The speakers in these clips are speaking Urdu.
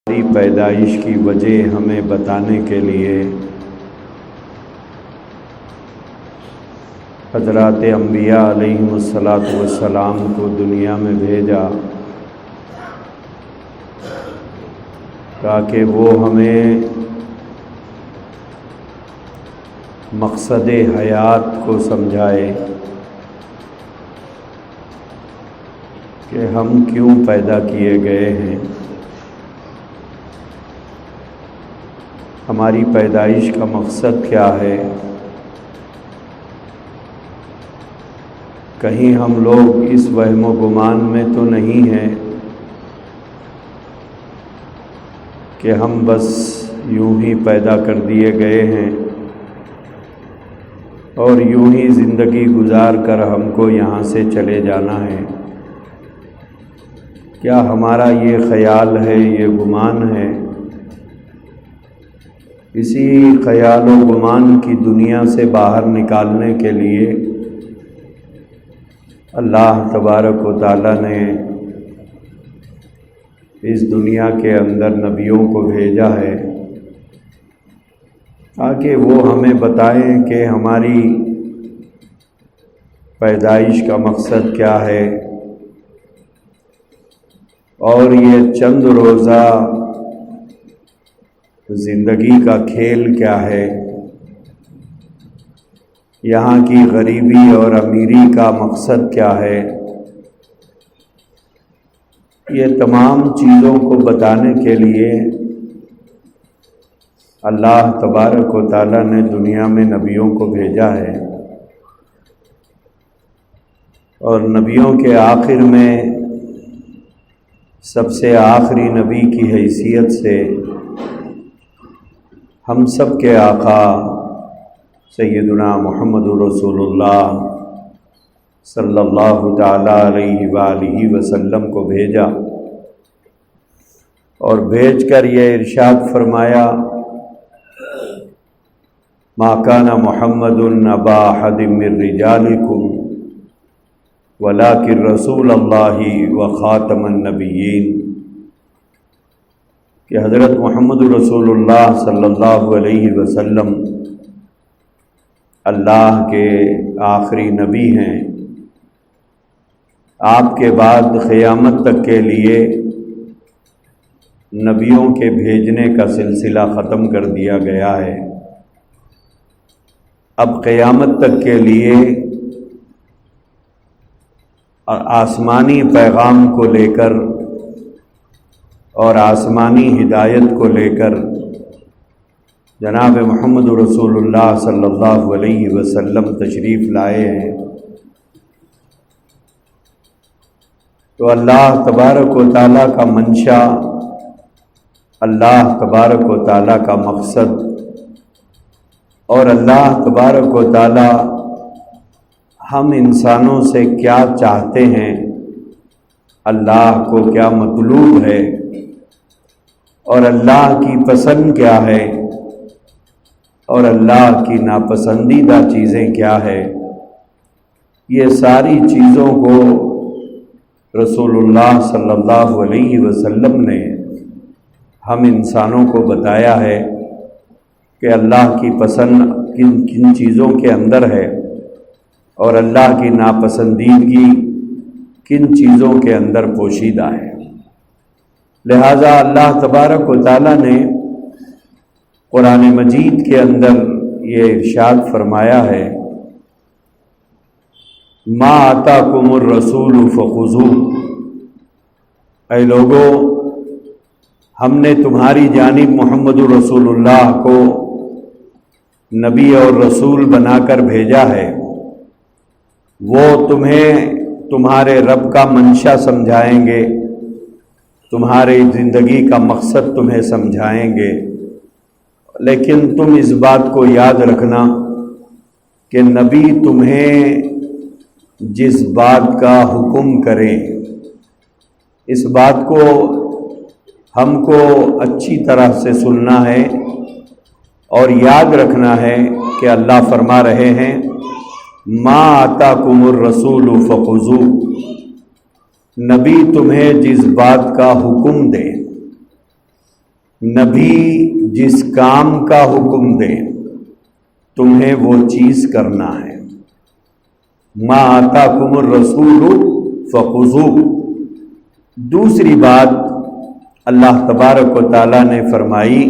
ہماری پیدائش کی وجہ ہمیں بتانے کے لیے حضرات انبیاء علیہم السلام کو دنیا میں بھیجا تاکہ وہ ہمیں مقصد حیات کو سمجھائے کہ ہم کیوں پیدا کیے گئے ہیں، ہماری پیدائش کا مقصد کیا ہے۔ کہیں ہم لوگ اس وہم و گمان میں تو نہیں ہیں کہ ہم بس یوں ہی پیدا کر دیے گئے ہیں اور یوں ہی زندگی گزار کر ہم کو یہاں سے چلے جانا ہے۔ کیا ہمارا یہ خیال ہے، یہ گمان ہے؟ اسی خیال و گمان کی دنیا سے باہر نکالنے کے لیے اللہ تبارک و تعالیٰ نے اس دنیا کے اندر نبیوں کو بھیجا ہے تاکہ وہ ہمیں بتائیں کہ ہماری پیدائش کا مقصد کیا ہے اور یہ چند روزہ زندگی کا کھیل کیا ہے، یہاں کی غریبی اور امیری کا مقصد کیا ہے۔ یہ تمام چیزوں کو بتانے کے لیے اللہ تبارک و تعالیٰ نے دنیا میں نبیوں کو بھیجا ہے، اور نبیوں کے آخر میں سب سے آخری نبی کی حیثیت سے ہم سب کے آقا سیدنا محمد رسول اللہ صلی اللہ تعالیٰ علیہ وآلہ وسلم کو بھیجا، اور بھیج کر یہ ارشاد فرمایا ما کان محمد ابا احد من رجالکم ولکن رسول اللہ وخاتم النبیین، کہ حضرت محمد رسول اللہ صلی اللہ علیہ وسلم اللہ کے آخری نبی ہیں۔ آپ کے بعد قیامت تک کے لیے نبیوں کے بھیجنے کا سلسلہ ختم کر دیا گیا ہے۔ اب قیامت تک کے لیے آسمانی پیغام کو لے کر اور آسمانی ہدایت کو لے کر جناب محمد رسول اللہ صلی اللہ علیہ وسلم تشریف لائے ہیں، تو اللہ تبارک و تعالیٰ کا منشا، اللہ تبارک و تعالیٰ کا مقصد، اور اللہ تبارک و تعالیٰ ہم انسانوں سے کیا چاہتے ہیں، اللہ کو کیا مطلوب ہے، اور اللہ کی پسند کیا ہے اور اللہ کی ناپسندیدہ چیزیں کیا ہے، یہ ساری چیزوں کو رسول اللہ صلی اللہ علیہ وسلم نے ہم انسانوں کو بتایا ہے کہ اللہ کی پسند کن کن چیزوں کے اندر ہے اور اللہ کی ناپسندیدگی کن چیزوں کے اندر پوشیدہ ہے۔ لہذا اللہ تبارک و تعالیٰ نے قرآن مجید کے اندر یہ ارشاد فرمایا ہے ما آتاکم الرسول فخذوہ، اے لوگو ہم نے تمہاری جانب محمد رسول اللہ کو نبی اور رسول بنا کر بھیجا ہے، وہ تمہیں تمہارے رب کا منشا سمجھائیں گے، تمہاری زندگی کا مقصد تمہیں سمجھائیں گے، لیکن تم اس بات کو یاد رکھنا کہ نبی تمہیں جس بات کا حکم کریں، اس بات کو ہم کو اچھی طرح سے سننا ہے اور یاد رکھنا ہے کہ اللہ فرما رہے ہیں ما آتاکم الرسول فخذوہ، نبی تمہیں جس بات کا حکم دے نبی جس کام کا حکم دے تمہیں وہ چیز کرنا ہے۔ ما آتاکم الرسول فخذوہ۔ دوسری بات اللہ تبارک و تعالیٰ نے فرمائی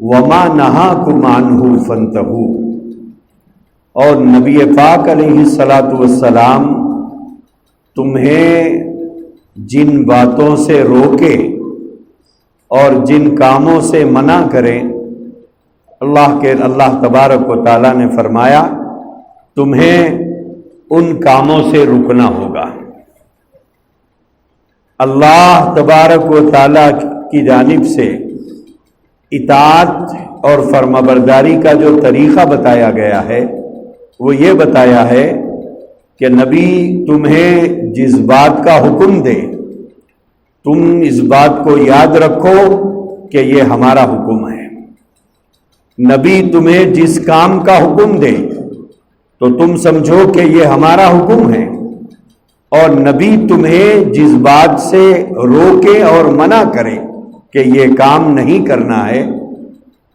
وما نہاکم عنہ فانتہوا، اور نبی پاک علیہ الصلاۃ والسلام تمہیں جن باتوں سے روکے اور جن کاموں سے منع کریں، اللہ تبارک و تعالیٰ نے فرمایا تمہیں ان کاموں سے رکنا ہوگا۔ اللہ تبارک و تعالیٰ کی جانب سے اطاعت اور فرمانبرداری کا جو طریقہ بتایا گیا ہے وہ یہ بتایا ہے کہ نبی تمہیں جس بات کا حکم دے تم اس بات کو یاد رکھو کہ یہ ہمارا حکم ہے۔ نبی تمہیں جس کام کا حکم دے تو تم سمجھو کہ یہ ہمارا حکم ہے، اور نبی تمہیں جس بات سے روکے اور منع کرے کہ یہ کام نہیں کرنا ہے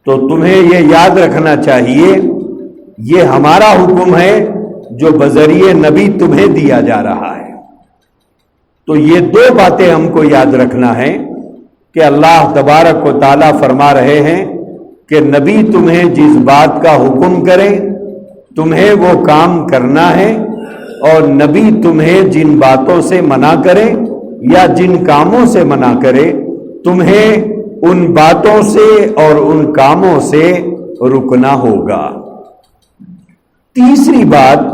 تو تمہیں یہ یاد رکھنا چاہیے یہ ہمارا حکم ہے جو بذریعے نبی تمہیں دیا جا رہا ہے۔ تو یہ دو باتیں ہم کو یاد رکھنا ہے کہ اللہ تبارک و تعالیٰ فرما رہے ہیں کہ نبی تمہیں جس بات کا حکم کرے تمہیں وہ کام کرنا ہے، اور نبی تمہیں جن باتوں سے منع کرے یا جن کاموں سے منع کرے تمہیں ان باتوں سے اور ان کاموں سے رکنا ہوگا۔ تیسری بات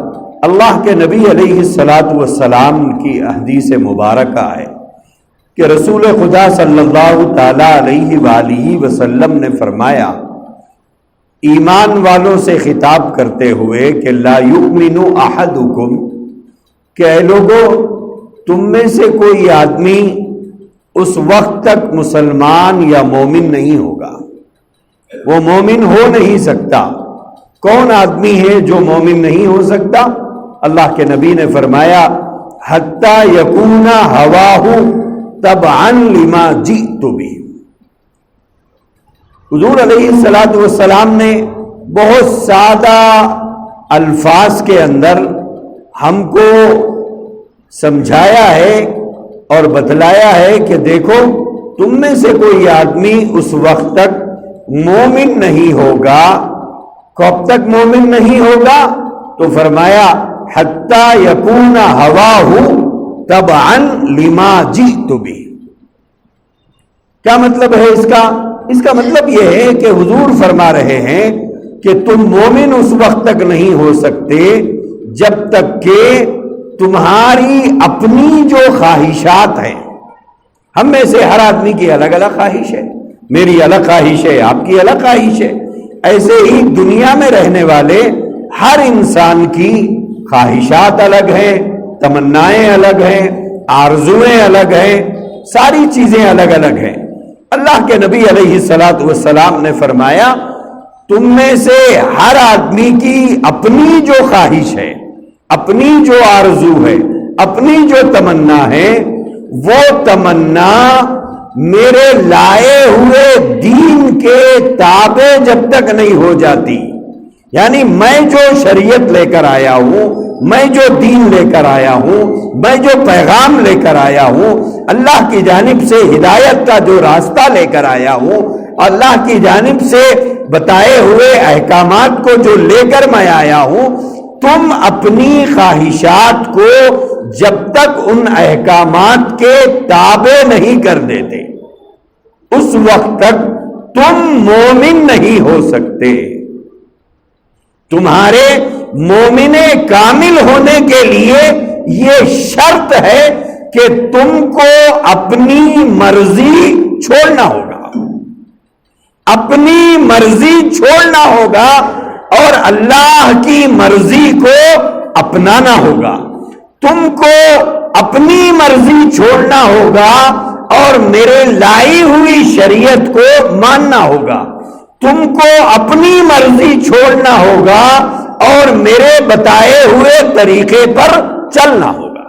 اللہ کے نبی علیہ الصلاۃ والسلام کی حدیث مبارکہ ہے کہ رسول خدا صلی اللہ تعالی علیہ وآلہ وسلم نے فرمایا ایمان والوں سے خطاب کرتے ہوئے کہ لا یؤمن احدکم، کہ اے لوگو تم میں سے کوئی آدمی اس وقت تک مسلمان یا مومن نہیں ہوگا، وہ مومن ہو نہیں سکتا۔ کون آدمی ہے جو مومن نہیں ہو سکتا؟ اللہ کے نبی نے فرمایا حتی یکون ہواہ تبعا لما جئت بہ۔ حضور علیہ الصلاۃ والسلام نے بہت سادہ الفاظ کے اندر ہم کو سمجھایا ہے اور بتلایا ہے کہ دیکھو تم میں سے کوئی آدمی اس وقت تک مومن نہیں ہوگا۔ کب تک مومن نہیں ہوگا؟ تو فرمایا حتی یکون ہواہ تبعا لما جئت بہ۔ کیا مطلب ہے اس کا؟ اس کا مطلب یہ ہے کہ حضور فرما رہے ہیں کہ تم مومن اس وقت تک نہیں ہو سکتے جب تک کہ تمہاری اپنی جو خواہشات ہیں، ہم میں سے ہر آدمی کی الگ الگ خواہش ہے، میری الگ خواہش ہے، آپ کی الگ خواہش ہے، ایسے ہی دنیا میں رہنے والے ہر انسان کی خواہشات الگ ہیں، تمنائیں الگ ہیں، آرزویں الگ ہیں، ساری چیزیں الگ الگ ہیں۔ اللہ کے نبی علیہ الصلاۃ والسلام نے فرمایا تم میں سے ہر آدمی کی اپنی جو خواہش ہے، اپنی جو آرزو ہے، اپنی جو تمنا ہے، وہ تمنا میرے لائے ہوئے دین کے تابع جب تک نہیں ہو جاتی، یعنی میں جو شریعت لے کر آیا ہوں، میں جو دین لے کر آیا ہوں، میں جو پیغام لے کر آیا ہوں، اللہ کی جانب سے ہدایت کا جو راستہ لے کر آیا ہوں، اللہ کی جانب سے بتائے ہوئے احکامات کو جو لے کر میں آیا ہوں، تم اپنی خواہشات کو جب تک ان احکامات کے تابع نہیں کر دیتے اس وقت تک تم مومن نہیں ہو سکتے۔ تمہارے مومن کامل ہونے کے لیے یہ شرط ہے کہ تم کو اپنی مرضی چھوڑنا ہوگا، اپنی مرضی چھوڑنا ہوگا اور اللہ کی مرضی کو اپنانا ہوگا۔ تم کو اپنی مرضی چھوڑنا ہوگا اور میرے لائی ہوئی شریعت کو ماننا ہوگا۔ تم کو اپنی مرضی چھوڑنا ہوگا اور میرے بتائے ہوئے طریقے پر چلنا ہوگا۔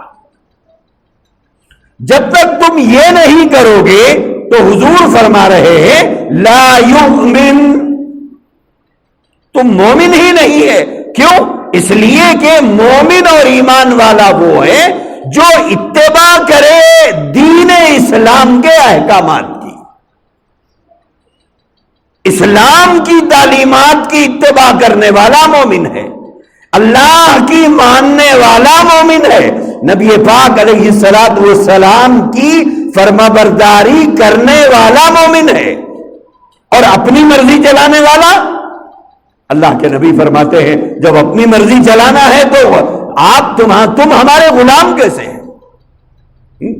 جب تک تم یہ نہیں کرو گے تو حضور فرما رہے ہیں لا یؤمن، تم مومن ہی نہیں ہے۔ کیوں؟ اس لیے کہ مومن اور ایمان والا وہ ہے جو اتباع کرے دین اسلام کے احکامات کی، اسلام کی تعلیمات کی اتباع کرنے والا مومن ہے، اللہ کی ماننے والا مومن ہے، نبی پاک علیہ الصلوۃ والسلام کی فرما برداری کرنے والا مومن ہے۔ اور اپنی مرضی چلانے والا، اللہ کے نبی فرماتے ہیں جب اپنی مرضی چلانا ہے تو تم ہمارے غلام کیسے ہیں؟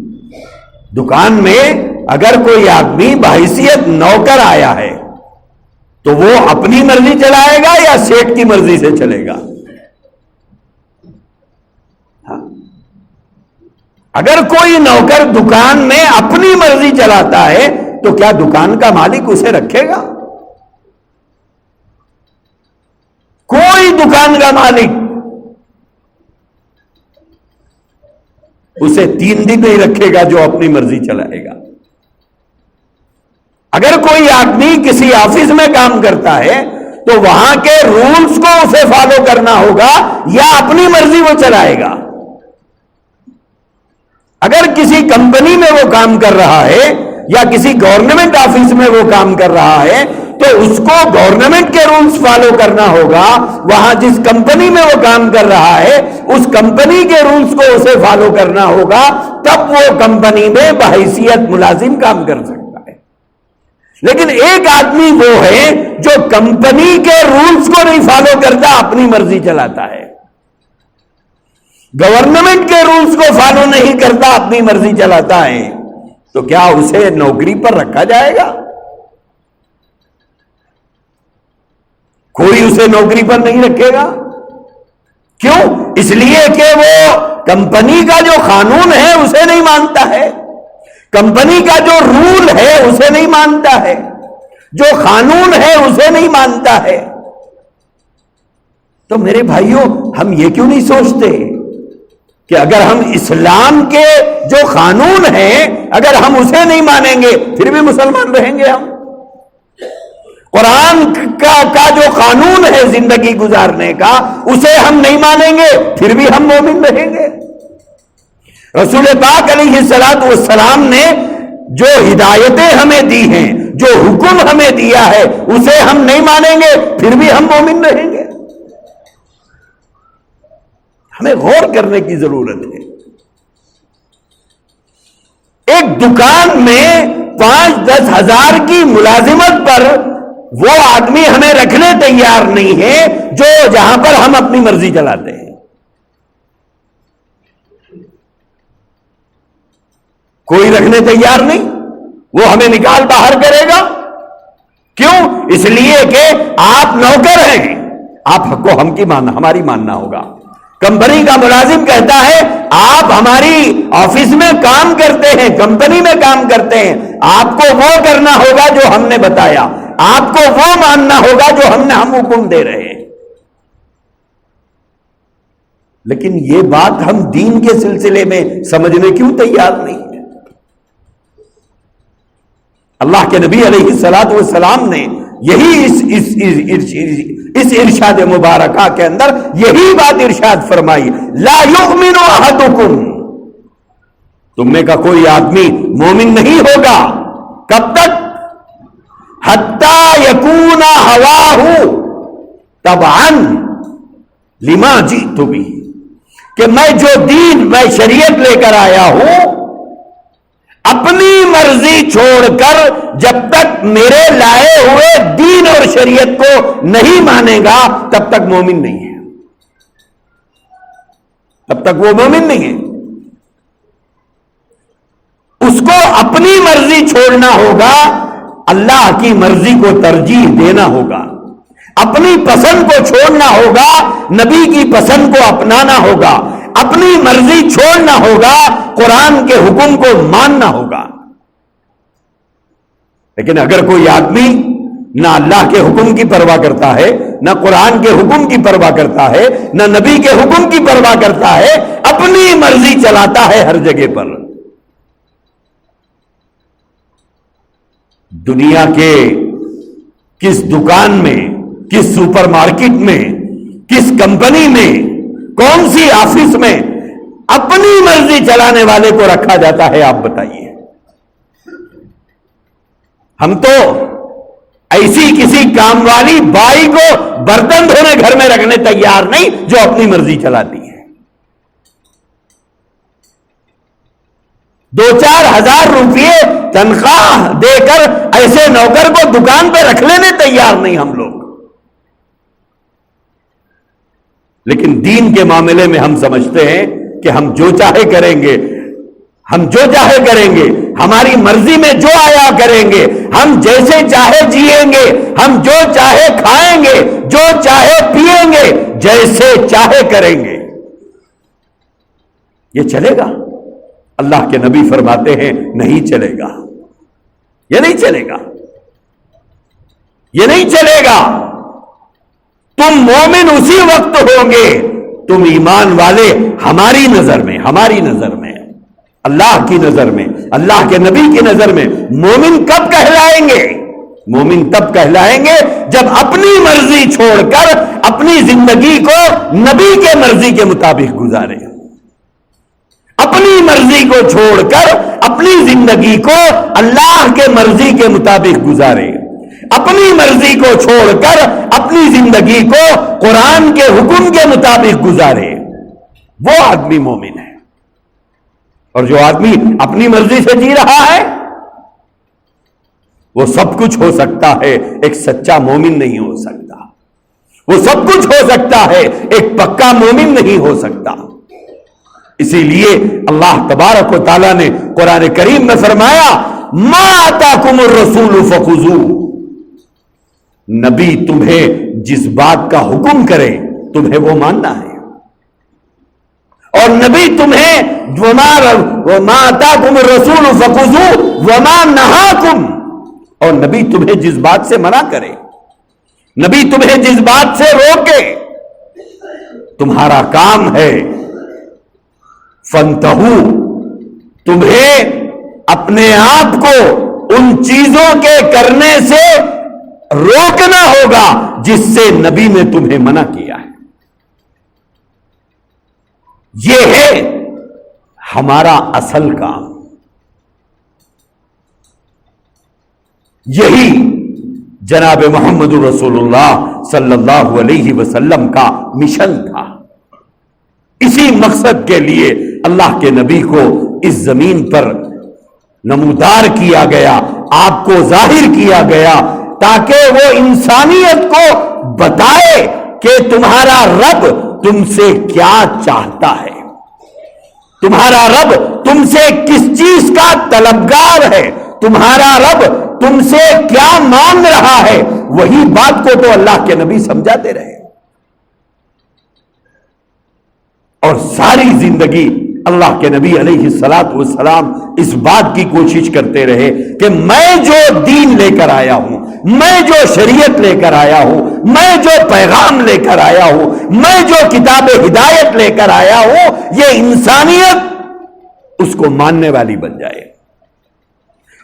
دکان میں اگر کوئی آدمی بحیثیت نوکر آیا ہے تو وہ اپنی مرضی چلائے گا یا سیٹ کی مرضی سے چلے گا؟ اگر کوئی نوکر دکان میں اپنی مرضی چلاتا ہے تو کیا دکان کا مالک اسے رکھے گا؟ کوئی دکان کا مالک اسے 3 دن نہیں رکھے گا جو اپنی مرضی چلائے گا۔ اگر کوئی آدمی کسی آفس میں کام کرتا ہے تو وہاں کے رولز کو اسے فالو کرنا ہوگا یا اپنی مرضی وہ چلائے گا؟ اگر کسی کمپنی میں وہ کام کر رہا ہے یا کسی گورنمنٹ آفس میں وہ کام کر رہا ہے تو اس کو گورنمنٹ کے رولز فالو کرنا ہوگا، وہاں جس کمپنی میں وہ کام کر رہا ہے اس کمپنی کے رولز کو اسے فالو کرنا ہوگا، تب وہ کمپنی میں بحیثیت ملازم کام کر سکتا ہے۔ لیکن ایک آدمی وہ ہے جو کمپنی کے رولز کو نہیں فالو کرتا، اپنی مرضی چلاتا ہے، گورنمنٹ کے رولز کو فالو نہیں کرتا، اپنی مرضی چلاتا ہے، تو کیا اسے نوکری پر رکھا جائے گا؟ کوئی اسے نوکری پر نہیں رکھے گا۔ کیوں؟ اس لیے کہ وہ کمپنی کا جو قانون ہے اسے نہیں مانتا ہے، کمپنی کا جو رول ہے اسے نہیں مانتا ہے، جو قانون ہے اسے نہیں مانتا ہے۔ تو میرے بھائیوں، ہم یہ کیوں نہیں سوچتے کہ اگر ہم اسلام کے جو قانون ہیں اگر ہم اسے نہیں مانیں گے پھر بھی مسلمان رہیں گے؟ ہم قرآن کا جو قانون ہے زندگی گزارنے کا اسے ہم نہیں مانیں گے پھر بھی ہم مومن رہیں گے؟ رسول پاک علیہ الصلوۃ والسلام نے جو ہدایتیں ہمیں دی ہیں، جو حکم ہمیں دیا ہے اسے ہم نہیں مانیں گے پھر بھی ہم مومن رہیں گے؟ ہمیں غور کرنے کی ضرورت ہے۔ ایک دکان میں 5-10 ہزار کی ملازمت پر وہ آدمی ہمیں رکھنے تیار نہیں ہے جو جہاں پر ہم اپنی مرضی چلاتے ہیں۔ کوئی رکھنے تیار نہیں، وہ ہمیں نکال باہر کرے گا۔ کیوں؟ اس لیے کہ آپ نوکر ہیں، آپ کو ہماری ماننا ہوگا۔ کمپنی کا ملازم کہتا ہے آپ ہماری آفس میں کام کرتے ہیں، کمپنی میں کام کرتے ہیں، آپ کو وہ کرنا ہوگا جو ہم نے بتایا، آپ کو وہ ماننا ہوگا جو ہم حکم دے رہے ہیں۔ لیکن یہ بات ہم دین کے سلسلے میں سمجھنے کیوں تیار نہیں ہیں؟ اللہ کے نبی علیہ الصلوۃ والسلام نے یہی اس ارشاد مبارکہ کے اندر یہی بات ارشاد فرمائی، لا یؤمن احدکم، تم میں کا کوئی آدمی مومن نہیں ہوگا، کب تک؟ حتی یکون ہواہ تبعا لما جئت بہ، کہ میں جو دین، میں شریعت لے کر آیا ہوں اپنی مرضی چھوڑ کر جب تک میرے لائے ہوئے دین اور شریعت کو نہیں مانے گا تب تک مومن نہیں ہے، تب تک وہ مومن نہیں ہے۔ اس کو اپنی مرضی چھوڑنا ہوگا، اللہ کی مرضی کو ترجیح دینا ہوگا، اپنی پسند کو چھوڑنا ہوگا، نبی کی پسند کو اپنانا ہوگا، اپنی مرضی چھوڑنا ہوگا، قرآن کے حکم کو ماننا ہوگا۔ لیکن اگر کوئی آدمی نہ اللہ کے حکم کی پرواہ کرتا ہے، نہ قرآن کے حکم کی پرواہ کرتا ہے، نہ نبی کے حکم کی پرواہ کرتا ہے، اپنی مرضی چلاتا ہے ہر جگہ پر، دنیا کے کس دکان میں، کس سپر مارکیٹ میں، کس کمپنی میں، کون سی آفس میں اپنی مرضی چلانے والے کو رکھا جاتا ہے؟ آپ بتائیے۔ ہم تو ایسی کسی کام والی بائی کو برتن دھونے گھر میں رکھنے تیار نہیں جو اپنی مرضی چلاتی ہے۔ 2-4 ہزار روپئے تنخواہ دے کر ایسے نوکر کو دکان پہ رکھ لینے تیار نہیں ہم لوگ۔ لیکن دین کے معاملے میں ہم سمجھتے ہیں کہ ہم جو چاہے کریں گے، ہم جو چاہے کریں گے، ہماری مرضی میں جو آیا کریں گے، ہم جیسے چاہے جیئیں گے، ہم جو چاہے کھائیں گے، جو چاہے پیئیں گے، جیسے چاہے کریں گے۔ یہ چلے گا؟ اللہ کے نبی فرماتے ہیں نہیں چلے گا، یہ نہیں چلے گا، یہ نہیں چلے گا۔ تم مومن اسی وقت ہوں گے، تم ایمان والے ہماری نظر میں، ہماری نظر میں، اللہ کی نظر میں، اللہ کے نبی کی نظر میں مومن کب کہلائیں گے؟ مومن تب کہلائیں گے جب اپنی مرضی چھوڑ کر اپنی زندگی کو نبی کے مرضی کے مطابق گزارے، اپنی مرضی کو چھوڑ کر اپنی زندگی کو اللہ کے مرضی کے مطابق گزارے، اپنی مرضی کو چھوڑ کر اپنی زندگی کو قرآن کے حکم کے مطابق گزارے، وہ آدمی مومن ہے۔ اور جو آدمی اپنی مرضی سے جی رہا ہے وہ سب کچھ ہو سکتا ہے، ایک سچا مومن نہیں ہو سکتا۔ وہ سب کچھ ہو سکتا ہے، ایک پکا مومن نہیں ہو سکتا۔ اسی لیے اللہ تبارک و تعالیٰ نے قرآن کریم میں فرمایا ما آتاکم الرسول فخذوہ، نبی تمہیں جس بات کا حکم کرے تمہیں وہ ماننا ہے، اور نبی تمہیں وما آتاکم الرسول فخذوہ وما نہاکم، اور نبی تمہیں جس بات سے منع کرے، نبی تمہیں جس بات سے روکے، تمہارا کام ہے فانتہو، تمہیں اپنے آپ کو ان چیزوں کے کرنے سے روکنا ہوگا جس سے نبی نے تمہیں منع کیا ہے۔ یہ ہے ہمارا اصل کام، یہی جناب محمد رسول اللہ صلی اللہ علیہ وسلم کا مشن تھا۔ اسی مقصد کے لیے اللہ کے نبی کو اس زمین پر نمودار کیا گیا، آپ کو ظاہر کیا گیا، تاکہ وہ انسانیت کو بتائے کہ تمہارا رب تم سے کیا چاہتا ہے، تمہارا رب تم سے کس چیز کا طلبگار ہے، تمہارا رب تم سے کیا مانگ رہا ہے۔ وہی بات کو تو اللہ کے نبی سمجھاتے رہے، اور ساری زندگی اللہ کے نبی علیہ الصلوۃ والسلام اس بات کی کوشش کرتے رہے کہ میں جو دین لے کر آیا ہوں، میں جو شریعت لے کر آیا ہوں، میں جو پیغام لے کر آیا ہوں، میں جو کتاب ہدایت لے کر آیا ہوں، یہ انسانیت اس کو ماننے والی بن جائے،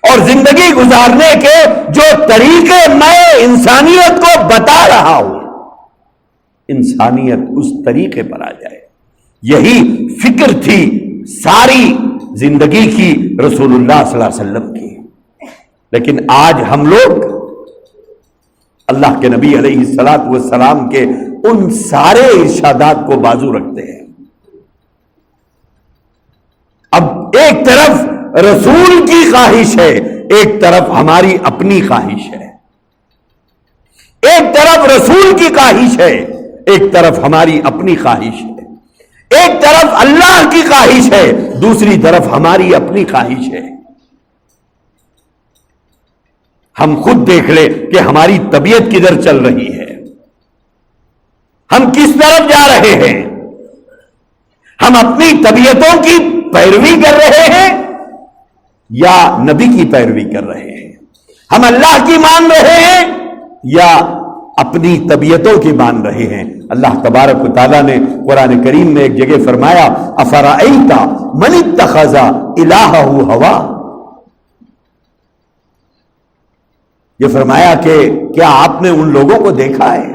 اور زندگی گزارنے کے جو طریقے میں انسانیت کو بتا رہا ہوں، انسانیت اس طریقے پر آ جائے۔ یہی فکر تھی ساری زندگی کی رسول اللہ صلی اللہ علیہ وسلم کی۔ لیکن آج ہم لوگ اللہ کے نبی علیہ الصلوۃ والسلام کے ان سارے ارشادات کو بازو رکھتے ہیں۔ اب ایک طرف رسول کی خواہش ہے، ایک طرف ہماری اپنی خواہش ہے، ایک طرف رسول کی خواہش ہے، ایک طرف ہماری اپنی خواہش ہے، ایک طرف اللہ کی خواہش ہے، دوسری طرف ہماری اپنی خواہش ہے۔ ہم خود دیکھ لیں کہ ہماری طبیعت کدھر چل رہی ہے، ہم کس طرف جا رہے ہیں۔ ہم اپنی طبیعتوں کی پیروی کر رہے ہیں یا نبی کی پیروی کر رہے ہیں؟ ہم اللہ کی مان رہے ہیں یا اپنی طبیعتوں کی مان رہے ہیں؟ اللہ تبارک و تعالیٰ نے قرآن کریم میں ایک جگہ فرمایا افرأیت من اتخذ الہہ ہوا، یہ فرمایا کہ کیا آپ نے ان لوگوں کو دیکھا ہے؟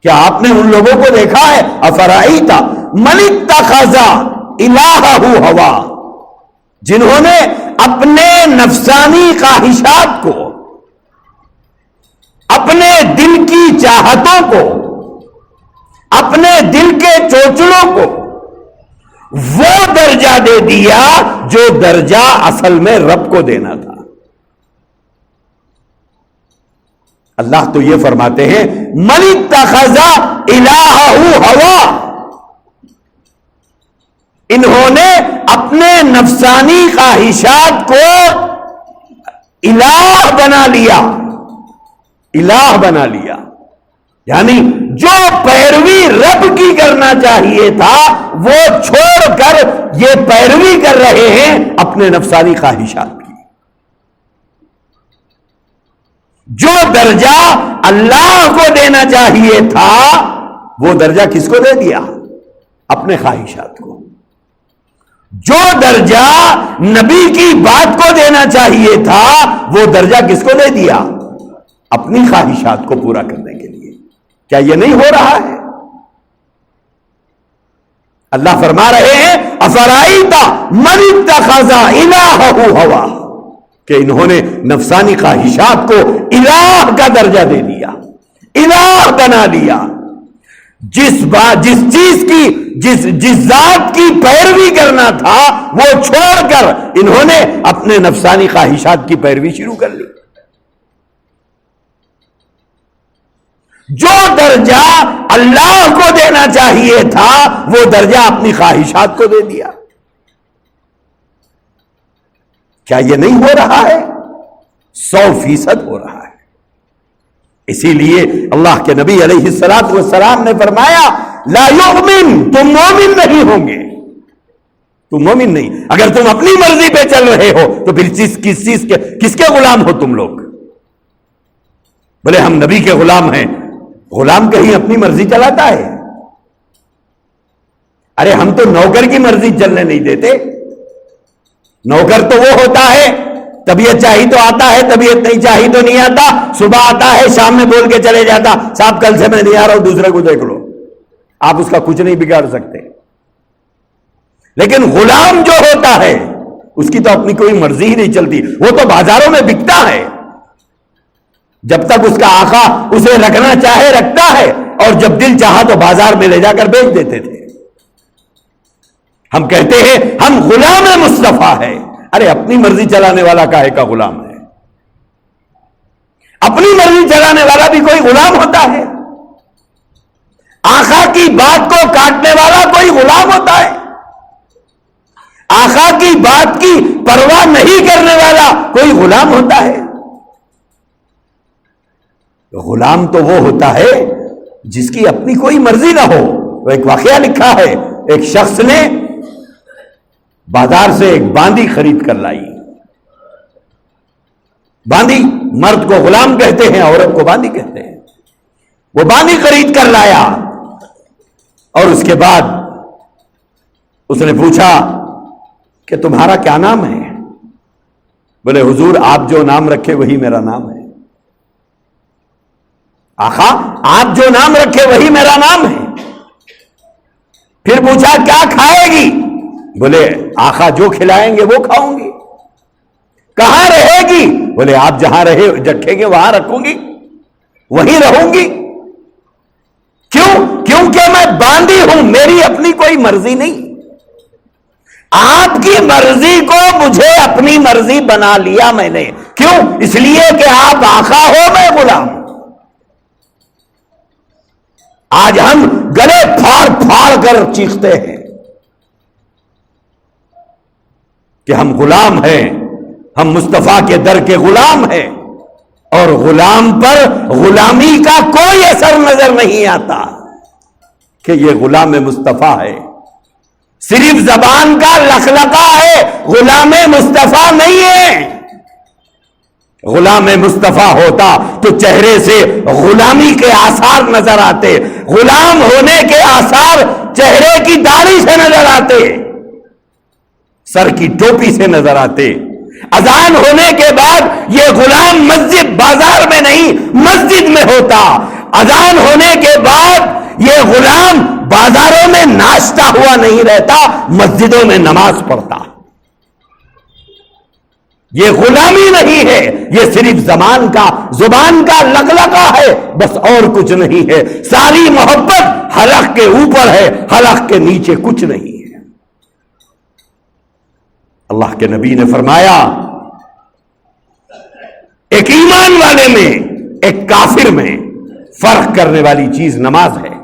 کیا آپ نے ان لوگوں کو دیکھا ہے؟ افرائیت من اتخذ الہہ ہوا، جنہوں نے اپنے نفسانی خواہشات کو، اپنے دل کی چاہتوں کو، اپنے دل کے چوچلوں کو وہ درجہ دے دیا جو درجہ اصل میں رب کو دینا تھا۔ اللہ تو یہ فرماتے ہیں من اتخذ الہہ ہوا، انہوں نے اپنے نفسانی خواہشات کو الہ بنا لیا، الہ بنا لیا، یعنی جو پیروی رب کی کرنا چاہیے تھا وہ چھوڑ کر یہ پیروی کر رہے ہیں اپنے نفسانی خواہشات کی۔ جو درجہ اللہ کو دینا چاہیے تھا وہ درجہ کس کو دے دیا؟ اپنے خواہشات کو۔ جو درجہ نبی کی بات کو دینا چاہیے تھا وہ درجہ کس کو دے دیا؟ اپنی خواہشات کو پورا کرنے کے لیے۔ کیا یہ نہیں ہو رہا ہے؟ اللہ فرما رہے ہیں افرائیت من اتخذ الہہ ہوا، کہ انہوں نے نفسانی خواہشات کو الہ کا درجہ دے دیا، الہ بنا لیا۔ جس چیز کی جس ذات کی پیروی کرنا تھا وہ چھوڑ کر انہوں نے اپنے نفسانی خواہشات کی پیروی شروع کر لی۔ جو درجہ اللہ کو دینا چاہیے تھا وہ درجہ اپنی خواہشات کو دے دیا۔ کیا یہ نہیں ہو رہا ہے؟ 100% ہو رہا ہے۔ اسی لیے اللہ کے نبی علیہ الصلوۃ والسلام نے فرمایا لا یؤمن، تم مومن نہیں ہوں گے، تم مومن نہیں۔ اگر تم اپنی مرضی پہ چل رہے ہو تو پھر کس کے غلام ہو تم لوگ؟ بولے ہم نبی کے غلام ہیں۔ غلام کہیں اپنی مرضی چلاتا ہے؟ ارے ہم تو نوکر کی مرضی چلنے نہیں دیتے۔ نوکر تو وہ ہوتا ہے طبیعت چاہی تو آتا ہے، طبیعت نہیں چاہی تو نہیں آتا، صبح آتا ہے شام میں بول کے چلے جاتا صاحب کل سے میں نہیں آ رہا ہوں، دوسرے کو دیکھ لو۔ آپ اس کا کچھ نہیں بگاڑ سکتے۔ لیکن غلام جو ہوتا ہے اس کی تو اپنی کوئی مرضی ہی نہیں چلتی، وہ تو بازاروں میں بکتا ہے، جب تک اس کا آقا اسے رکھنا چاہے رکھتا ہے، اور جب دل چاہا تو بازار میں لے جا کر بیچ دیتے تھے۔ ہم کہتے ہیں ہم غلام مصطفیٰ ہے۔ ارے اپنی مرضی چلانے والا کاہے کا غلام ہے؟ اپنی مرضی چلانے والا بھی کوئی غلام ہوتا ہے؟ آقا کی بات کو کاٹنے والا کوئی غلام ہوتا ہے؟ آقا کی بات کی پرواہ نہیں کرنے والا کوئی غلام ہوتا ہے؟ غلام تو وہ ہوتا ہے جس کی اپنی کوئی مرضی نہ ہو۔ وہ ایک واقعہ لکھا ہے، ایک شخص نے بازار سے ایک باندی خرید کر لائی۔ باندی، مرد کو غلام کہتے ہیں، عورت کو باندی کہتے ہیں۔ وہ باندی خرید کر لایا اور اس کے بعد اس نے پوچھا کہ تمہارا کیا نام ہے؟ بولے حضور آپ جو نام رکھے وہی میرا نام ہے۔ آقا آپ جو نام رکھے وہی میرا نام ہے۔ پھر پوچھا کیا کھائے گی؟ بولے آقا جو کھلائیں گے وہ کھاؤں گی۔ کہاں رہے گی؟ بولے آپ جہاں رکھیں گے وہاں رکھوں گی، وہیں رہوں گی۔ کیوں؟ کیونکہ میں باندھی ہوں، میری اپنی کوئی مرضی نہیں۔ آپ کی مرضی کو مجھے اپنی مرضی بنا لیا میں نے۔ کیوں؟ اس لیے کہ آپ آقا ہو، میں غلام۔ آج ہم گلے پھاڑ پھاڑ کر چیختے ہیں کہ ہم غلام ہیں، ہم مصطفیٰ کے در کے غلام ہیں، اور غلام پر غلامی کا کوئی اثر نظر نہیں آتا کہ یہ غلام مصطفیٰ ہے۔ صرف زبان کا لخلقہ ہے، غلام مصطفیٰ نہیں ہے۔ غلام مصطفیٰ ہوتا تو چہرے سے غلامی کے آثار نظر آتے، غلام ہونے کے آثار چہرے کی داڑھی سے نظر آتے، سر کی ٹوپی سے نظر آتے۔ اذان ہونے کے بعد یہ غلام مسجد بازار میں نہیں مسجد میں ہوتا. اذان ہونے کے بعد یہ غلام بازاروں میں ناشتا ہوا نہیں رہتا، مسجدوں میں نماز پڑھتا. یہ غلامی نہیں ہے، یہ صرف زبان کا لگلگا ہے، بس اور کچھ نہیں ہے. ساری محبت حلق کے اوپر ہے، حلق کے نیچے کچھ نہیں ہے. اللہ کے نبی نے فرمایا ایک ایمان والے میں ایک کافر میں فرق کرنے والی چیز نماز ہے.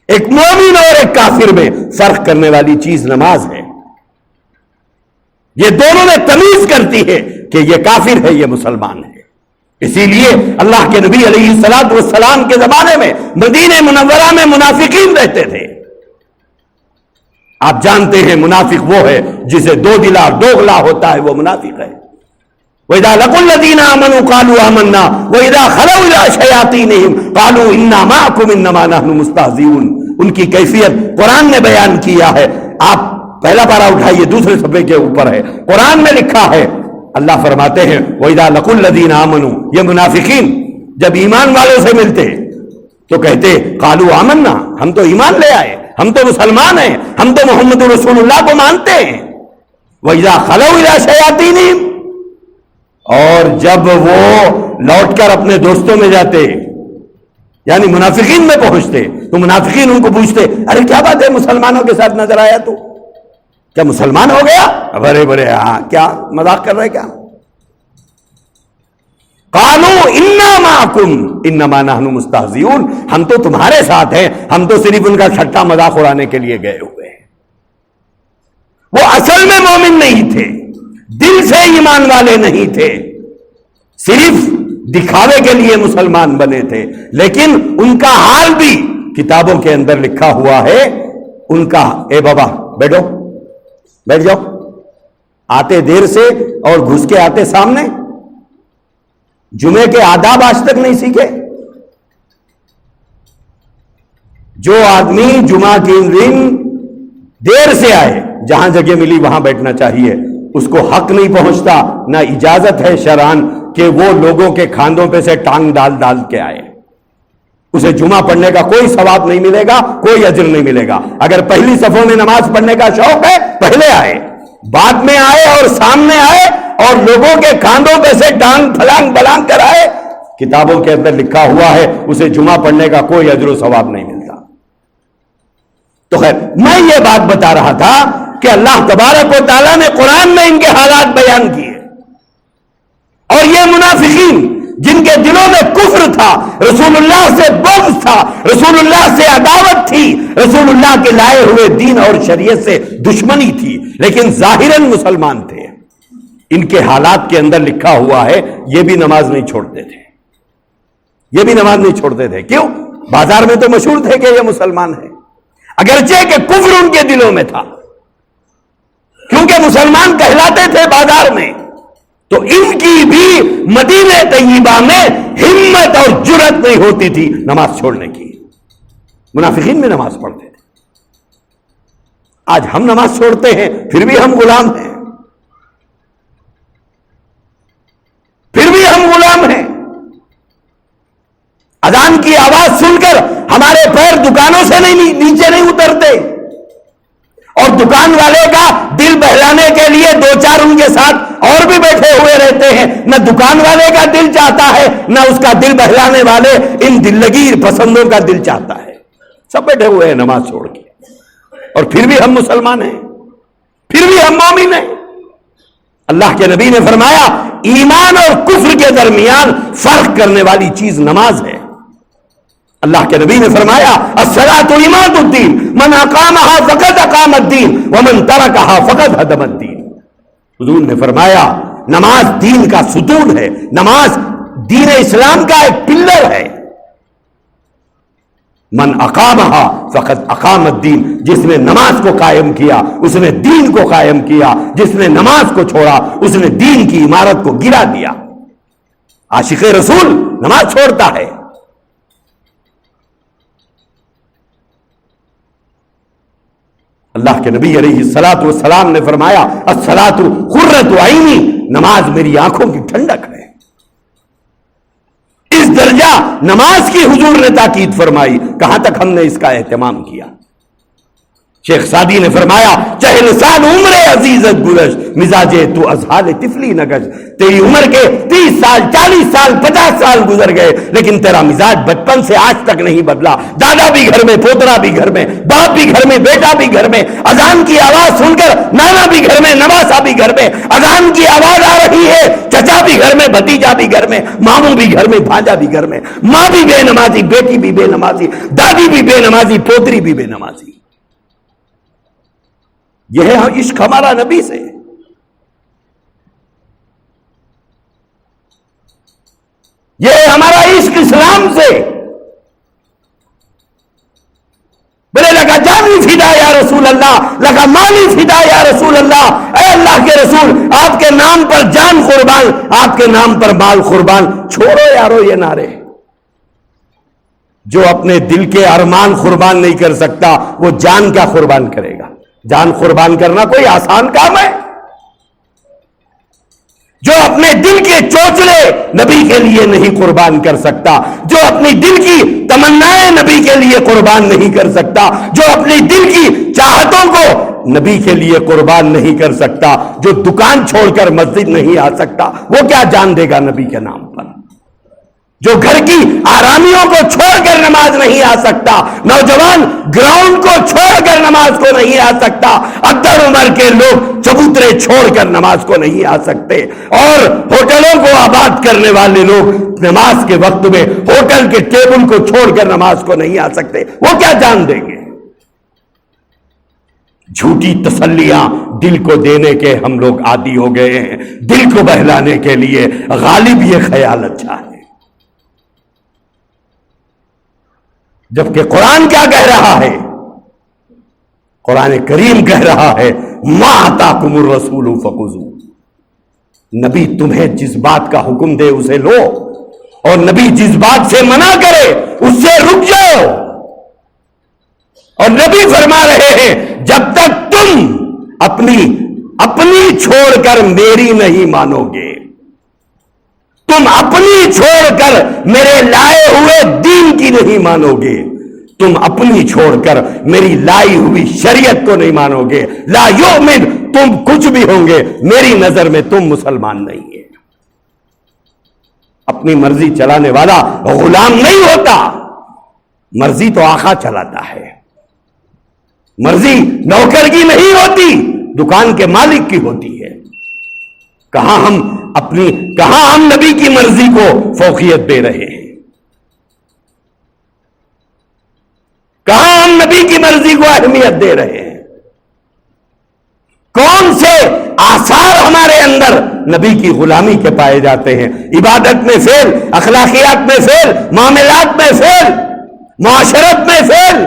ایک مومن اور ایک کافر میں فرق کرنے والی چیز نماز ہے. یہ دونوں میں تمیز کرتی ہے کہ یہ کافر ہے، یہ مسلمان ہے. اسی لیے اللہ کے نبی علیہ الصلوۃ والسلام کے زمانے میں مدینہ منورہ میں منافقین رہتے تھے. آپ جانتے ہیں منافق وہ ہے جسے دو دلا دوغلا ہوتا ہے، وہ منافق ہے. وَإِذَا لَقُوا الَّذِينَ آمَنُوا قَالُوا آمَنَّا وَإِذَا خَلَوْا إِلَىٰ شَيَاطِينِهِمْ قَالُوا إِنَّا مَعَكُمْ إِنَّمَا نَحْنُ مُسْتَهْزِئُونَ. ان کی کیفیت قرآن نے بیان کیا ہے. آپ پہلا پارہ اٹھائیے، دوسرے صفحے کے اوپر ہے، قرآن میں لکھا ہے. اللہ فرماتے ہیں وَإِذَا لَقُوا الَّذِينَ آمَنُوا، یہ منافقین جب ایمان والوں سے ملتے تو کہتے قَالُوا آمَنَّا، ہم تو ایمان لے آئے، ہم تو مسلمان ہیں، ہم تو محمد رسول اللہ کو مانتے ہیں. وَإِذَا خَلَوْا إِلَىٰ شَيَاطِينِهِمْ، اور جب وہ لوٹ کر اپنے دوستوں میں جاتے یعنی منافقین میں پہنچتے تو منافقین ان کو پوچھتے ارے کیا بات ہے مسلمانوں کے ساتھ نظر آیا تو، کیا مسلمان ہو گیا؟ بڑے بڑے ہاں کیا مذاق کر رہے کیا؟ قالوا انا معکم انما نحن مستہزئون، ہم تو تمہارے ساتھ ہیں، ہم تو صرف ان کا ٹھٹا مذاق اڑانے کے لیے گئے ہوئے ہیں. وہ اصل میں مومن نہیں تھے، دل سے ایمان والے نہیں تھے، صرف دکھاوے کے لیے مسلمان بنے تھے. لیکن ان کا حال بھی کتابوں کے اندر لکھا ہوا ہے. ان کا اے بابا بیٹھو، بیٹھ جاؤ، آتے دیر سے اور گھس کے آتے سامنے. جمعے کے آداب آج تک نہیں سیکھے. جو آدمی جمعہ کے دن دیر سے آئے، جہاں جگہ ملی وہاں بیٹھنا چاہیے، اس کو حق نہیں پہنچتا، نہ اجازت ہے شرعاً کہ وہ لوگوں کے کھاندوں پہ سے ٹانگ ڈال کے آئے. اسے جمعہ پڑھنے کا کوئی ثواب نہیں ملے گا، کوئی اجر نہیں ملے گا. اگر پہلی صفوں میں نماز پڑھنے کا شوق ہے پہلے آئے، بعد میں آئے اور سامنے آئے اور لوگوں کے کاندھوں پہ سے ٹانگ پھلانگ بلانگ کر آئے، کتابوں کے اندر لکھا ہوا ہے اسے جمعہ پڑھنے کا کوئی اجر و ثواب نہیں ملتا. تو خیر، میں یہ بات بتا رہا تھا کہ اللہ تبارک و تعالیٰ نے قرآن میں ان کے حالات بیان کیے. اور یہ منافقین جن کے دلوں میں کفر تھا، رسول اللہ سے بغض تھا، رسول اللہ سے عداوت تھی، رسول اللہ کے لائے ہوئے دین اور شریعت سے دشمنی تھی، لیکن ظاہراً مسلمان تھے. ان کے حالات کے اندر لکھا ہوا ہے یہ بھی نماز نہیں چھوڑتے تھے، یہ بھی نماز نہیں چھوڑتے تھے. کیوں؟ بازار میں تو مشہور تھے کہ یہ مسلمان ہیں، اگرچہ کہ کفر ان کے دلوں میں تھا، کیونکہ مسلمان کہلاتے تھے بازار میں. تو ان کی بھی مدینہ طیبہ میں ہمت اور جرأت نہیں ہوتی تھی نماز چھوڑنے کی. منافقین میں نماز پڑھتے تھے. آج ہم نماز چھوڑتے ہیں پھر بھی ہم غلام ہیں، پھر بھی ہم غلام ہیں. اذان کی آواز سن کر ہمارے پیر دکانوں سے نیچے نہیں اترتے، اور دکان والے کا دل بہلانے کے لیے دو چار ان کے ساتھ اور بھی بیٹھے ہوئے رہتے ہیں. نہ دکان والے کا دل چاہتا ہے نہ اس کا دل بہلانے والے ان دل لگیر پسندوں کا دل چاہتا ہے. سب بیٹھے ہوئے ہیں نماز چھوڑ کے، اور پھر بھی ہم مسلمان ہیں، پھر بھی ہم مومن ہیں. اللہ کے نبی نے فرمایا ایمان اور کفر کے درمیان فرق کرنے والی چیز نماز ہے. اللہ کے نبی نے فرمایا الصلاۃ عماد الدین من اقامها فقد اقام الدین ومن ترکها فقد هدم الدین. حضور نے فرمایا نماز دین کا ستون ہے، نماز دین اسلام کا ایک پلر ہے. من اقامها فقد اقام الدین، جس نے نماز کو قائم کیا اس نے دین کو قائم کیا، جس نے نماز کو چھوڑا اس نے دین کی عمارت کو گرا دیا. عاشق رسول نماز چھوڑتا ہے. اللہ کے نبی علیہ الصلوۃ والسلام نے فرمایا الصلاۃ قرۃ عینی، نماز میری آنکھوں کی ٹھنڈک ہے۔ اس درجہ نماز کی حضور نے تاکید فرمائی، کہاں تک ہم نے اس کا اہتمام کیا؟ شیخ سعدی نے فرمایا 40 سال عمر عزیزت گزشت، مزاجے تو ازحال طفلی نگش، تیری عمر کے 30 سال 40 سال 50 سال گزر گئے لیکن تیرا مزاج بچپن سے آج تک نہیں بدلا۔ دادا بھی گھر میں، پوترا بھی گھر میں، باپ بھی گھر میں، بیٹا بھی گھر میں، اذان کی آواز سن کر نانا بھی گھر میں، نواسا بھی گھر میں، اذان کی آواز آ رہی ہے، چچا بھی گھر میں، بھتیجا بھی گھر میں، ماموں بھی گھر میں، بھانجا بھی گھر میں، ماں بھی بے نمازی، بیٹی بھی بے نمازی، دادی بھی بے نمازی، پوتری بھی بے نمازی۔ یہ ہے عشق ہمارا نبی سے۔ یہ ہے ہمارا عشق اسلام سے۔ بولے لگا جانی فدا یا رسول اللہ، لگا مالی فدا یا رسول اللہ، اے اللہ کے رسول آپ کے نام پر جان قربان، آپ کے نام پر مال قربان۔ چھوڑو یارو یہ نعرے، جو اپنے دل کے ارمان قربان نہیں کر سکتا وہ جان کیا قربان کرے گا؟ جان قربان کرنا کوئی آسان کام ہے؟ جو اپنے دل کے چوچلے نبی کے لیے نہیں قربان کر سکتا، جو اپنی دل کی تمنائیں نبی کے لیے قربان نہیں کر سکتا، جو اپنی دل کی چاہتوں کو نبی کے لیے قربان نہیں کر سکتا، جو دکان چھوڑ کر مسجد نہیں آ سکتا، وہ کیا جان دے گا نبی کے نام پر؟ جو گھر کی آرامیوں کو چھوڑ کر نماز نہیں آ سکتا، نوجوان گراؤنڈ کو چھوڑ کر نماز کو نہیں آ سکتا، ادھر عمر کے لوگ چبوترے چھوڑ کر نماز کو نہیں آ سکتے، اور ہوٹلوں کو آباد کرنے والے لوگ نماز کے وقت میں ہوٹل کے ٹیبل کو چھوڑ کر نماز کو نہیں آ سکتے، وہ کیا جان دیں گے؟ جھوٹی تسلیاں دل کو دینے کے ہم لوگ عادی ہو گئے ہیں، دل کو بہلانے کے لیے غالب یہ خیال اچھا ہے، جبکہ قرآن کیا کہہ رہا ہے؟ قرآن کریم کہہ رہا ہے ما آتاکم الرسول فخذوہ، نبی تمہیں جس بات کا حکم دے اسے لو، اور نبی جس بات سے منع کرے اس سے رک جاؤ۔ اور نبی فرما رہے ہیں جب تک تم اپنی چھوڑ کر میری نہیں مانو گے، تم اپنی چھوڑ کر میرے لائے ہوئے دین کی نہیں مانو گے، تم اپنی چھوڑ کر میری لائی ہوئی شریعت کو نہیں مانو گے، لا یؤمن، تم کچھ بھی ہوں گے میری نظر میں تم مسلمان نہیں ہے۔ اپنی مرضی چلانے والا غلام نہیں ہوتا، مرضی تو آقا چلاتا ہے، مرضی نوکر کی نہیں ہوتی، دکان کے مالک کی ہوتی ہے۔ کہاں ہم نبی کی مرضی کو فوقیت دے رہے ہیں؟ کہاں ہم نبی کی مرضی کو اہمیت دے رہے ہیں؟ کون سے آثار ہمارے اندر نبی کی غلامی کے پائے جاتے ہیں؟ عبادت میں فیل، اخلاقیات میں فیل، معاملات میں فیل، معاشرت میں فیل۔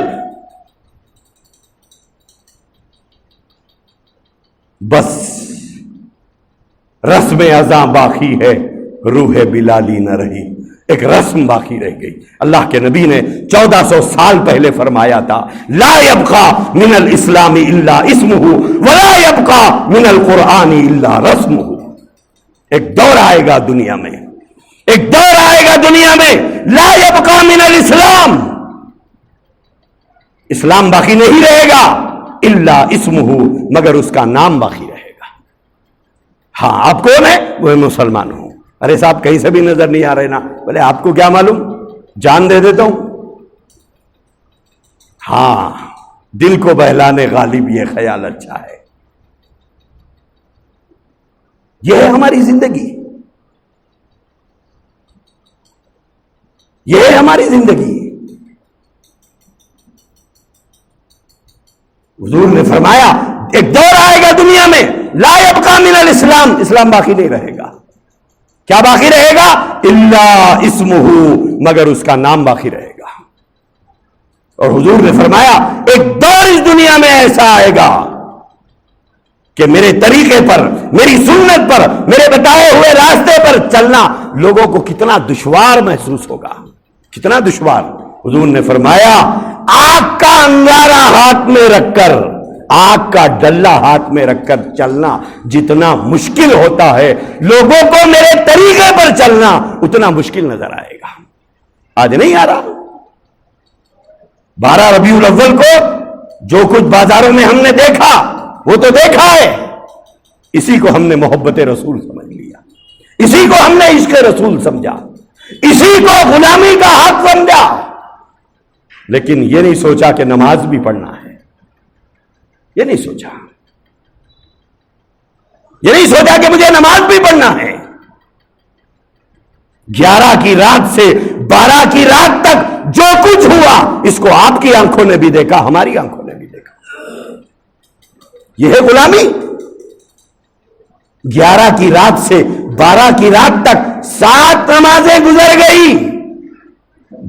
بس رسم ازاں باقی ہے، روح بلالی نہ رہی، ایک رسم باقی رہ گئی۔ اللہ کے نبی نے 1400 سال پہلے فرمایا تھا لا یبقى من الاسلام الا اسمہ ولا یبقى من القرآن الا رسمہ۔ ایک دور آئے گا دنیا میں، ایک دور آئے گا دنیا میں لا یبقى من الاسلام، اسلام باقی نہیں رہے گا الا اسمہ، مگر اس کا نام باقی رہے گا۔ ہاں آپ کون ہیں؟ وہ مسلمان ہوں۔ ارے صاحب کہیں سے بھی نظر نہیں آ رہے نا، بولے آپ کو کیا معلوم، جان دے دیتا ہوں۔ ہاں دل کو بہلانے غالب یہ خیال اچھا ہے۔ یہ ہے ہماری زندگی، یہ ہے ہماری زندگی۔ حضور نے فرمایا ایک دور آئے گا دنیا میں لا یبقى من الاسلام، اسلام باقی نہیں رہے گا۔ کیا باقی رہے گا؟ الا اسمہ، مگر اس کا نام باقی رہے گا۔ اور حضور نے فرمایا ایک دور اس دنیا میں ایسا آئے گا کہ میرے طریقے پر، میری سنت پر، میرے بتائے ہوئے راستے پر چلنا لوگوں کو کتنا دشوار محسوس ہوگا، کتنا دشوار۔ حضور نے فرمایا آگ کا انگارہ ہاتھ میں رکھ کر آگ کا ڈلہ ہاتھ میں رکھ کر چلنا جتنا مشکل ہوتا ہے، لوگوں کو میرے طریقے پر چلنا اتنا مشکل نظر آئے گا۔ آج نہیں آ رہا؟ 12 ربیع الاول کو جو کچھ بازاروں میں ہم نے دیکھا وہ تو دیکھا ہے، اسی کو ہم نے محبت رسول سمجھ لیا، اسی کو ہم نے عشق رسول سمجھا، اسی کو غلامی کا حق سمجھا، لیکن یہ نہیں سوچا کہ نماز بھی پڑھنا ہے، یہ نہیں سوچا، یہ نہیں سوچا کہ مجھے نماز بھی پڑھنا ہے۔ 11 کی رات سے 12 کی رات تک جو کچھ ہوا اس کو آپ کی آنکھوں نے بھی دیکھا، ہماری آنکھوں نے بھی دیکھا، یہ ہے غلامی۔ 11 کی رات سے 12 کی رات تک 7 نمازیں گزر گئی،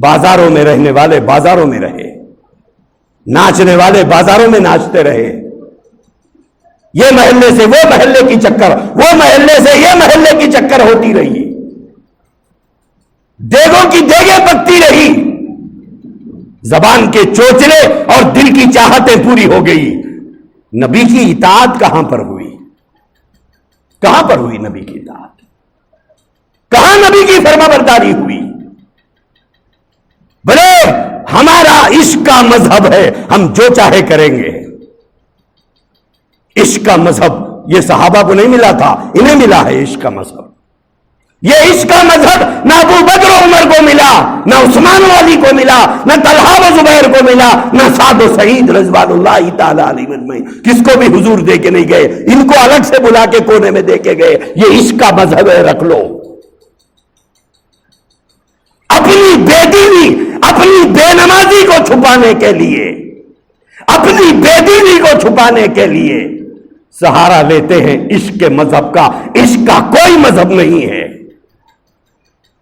بازاروں میں رہنے والے بازاروں میں رہے، ناچنے والے بازاروں میں ناچتے رہے، یہ محلے سے وہ محلے کی چکر، وہ محلے سے یہ محلے کی چکر ہوتی رہی، دیگوں کی دیگیں پکتی رہی، زبان کے چوچلے اور دل کی چاہتیں پوری ہو گئی۔ نبی کی اطاعت کہاں پر ہوئی؟ کہاں پر ہوئی نبی کی اطاعت؟ کہاں نبی کی فرما برداری ہوئی؟ بلے ہمارا عشق کا مذہب ہے، ہم جو چاہے کریں گے۔ عشق کا مذہب یہ صحابہ کو نہیں ملا تھا، انہیں ملا ہے عشق کا مذہب۔ یہ عشق کا مذہب نہ ابو بکر و عمر کو ملا، نہ عثمان و علی کو ملا، نہ طلحہ و زبیر کو ملا، نہ سعد و سعید رضوان اللہ تعالی علیہم اجمعین، کس کو بھی حضور دے کے نہیں گئے، ان کو الگ سے بلا کے کونے میں دے کے گئے۔ یہ عشق کا مذہب ہے، رکھ لو۔ اپنی بے دینی، اپنی بے نمازی کو چھپانے کے لیے، اپنی بے دینی کو چھپانے کے لیے سہارا لیتے ہیں عشق کے مذہب کا۔ عشق کا کوئی مذہب نہیں ہے۔